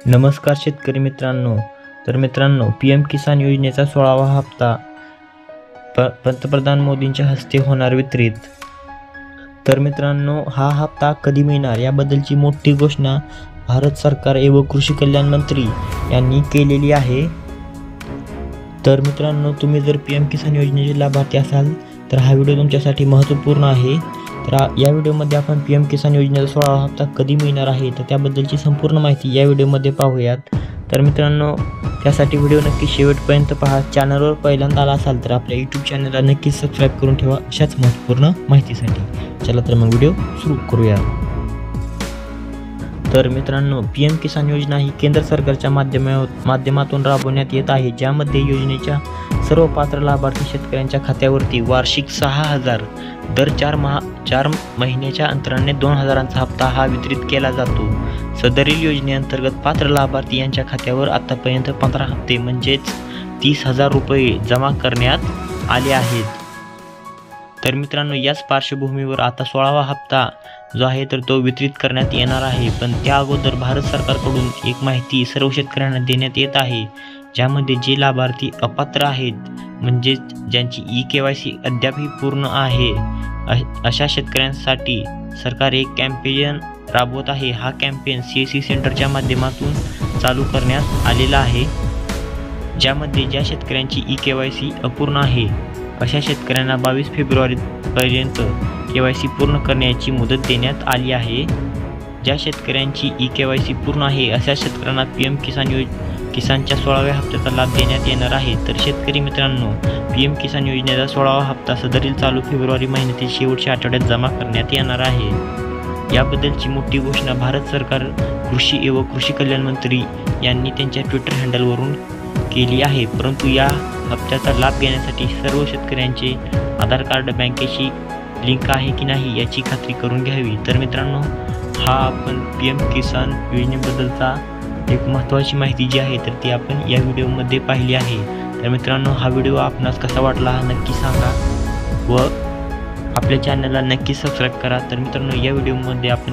नमस्कार शेतकरी मित्रांनो. तर मित्रांनो, PM किसान योजनेचा 16वा हप्ता पंतप्रधान मोदींच्या हस्ते होणार वितरित. तर मित्रांनो, हा हप्ता कधी मिळणार याबद्दलची मोठी घोषणा भारत सरकार व कृषी कल्याण मंत्री यांनी केलेली आहे. तर मित्रांनो, तुम्ही जर PM किसान योजनेचे लाभार्थी असाल तर हा व्हिडिओ तुमच्यासाठी महत्त्वपूर्ण आहे. तर या व्हिडिओमध्ये आपण PM किसान योजनेचा 16वा हप्ता कधी मिळणार आहे तर त्याबद्दलची संपूर्ण माहिती या व्हिडिओमध्ये पाहूयात. तर मित्रांनो, त्यासाठी व्हिडिओ नक्की शेवटपर्यंत पहा. चॅनलवर पहिल्यांदा आला असाल तर आपल्या YouTube चॅनलला नक्कीच सबस्क्राईब करून ठेवा अशाच महत्त्वपूर्ण माहितीसाठी. चला तर मग व्हिडिओ सुरू करूया. तर मित्रांनो, PM किसान योजना ही केंद्र सरकारच्या माध्यमातून राबवण्यात येत आहे, ज्यामध्ये योजनेच्या सर्व पात्र लाभार्थी शेतकऱ्यांच्या खात्यावरती वार्षिक 6,000 दर 4 महिन्याच्या अंतराने 2,000चा हप्ता हा वितरित केला जातो. सदरील योजनेअंतर्गत पात्र लाभार्थी यांच्या खात्यावर आतापर्यंत 15 हप्ते म्हणजेच 30,000 रुपये जमा करण्यात आले आहेत. तर मित्रांनो, याच पार्श्वभूमीवर आता 16वा हप्ता जो आहे तर तो वितरित करण्यात येणार आहे. पण त्या अगोदर भारत सरकारकडून एक माहिती सर्व शेतकऱ्यांना देण्यात येत आहे, ज्यामध्ये जे लाभार्थी अपात्र आहेत म्हणजे ज्यांची EKYC अद्यापही पूर्ण आहे अशा शेतकऱ्यांसाठी सरकार एक कॅम्पेन राबवत आहे. हा कॅम्पेन CSC सेंटरच्या माध्यमातून चालू करण्यात आलेला आहे, ज्यामध्ये ज्या शेतकऱ्यांची EKYC अपूर्ण आहे अशा शेतकऱ्यांना 22 फेब्रुवारीपर्यंत KYC पूर्ण करण्याची मुदत देण्यात आली आहे. ज्या शेतकऱ्यांची EKYC पूर्ण आहे अशा शेतकऱ्यांना PM किसानच्या 16व्या हप्त्याचा लाभ देण्यात येणार आहे. तर शेतकरी मित्रांनो, PM किसान योजनेचा 16वा हप्ता सदरील चालू फेब्रुवारी महिन्यातील शेवटच्या आठवड्यात जमा करण्यात येणार आहे. याबद्दलची मोठी घोषणा भारत सरकार कृषी व कृषी कल्याण मंत्री यांनी त्यांच्या ट्विटर हँडलवरून केली आहे. परंतु या हप्त्याचा लाभ घेण्यासाठी सर्व शेतकऱ्यांचे आधार कार्ड बँकेशी लिंक आहे की नाही याची खात्री करून घ्यावी. तर मित्रांनो, हा आपण PM किसान योजनेबद्दलचा एक महत्त्वाची माहिती जी आहे तर ती आपण या व्हिडिओमध्ये पाहिली आहे. तर मित्रांनो, हा व्हिडिओ आपणास कसा वाटला हा नक्की सांगा व आपल्या चॅनलला नक्की सबस्क्राईब करा. तर मित्रांनो, या व्हिडिओमध्ये आपण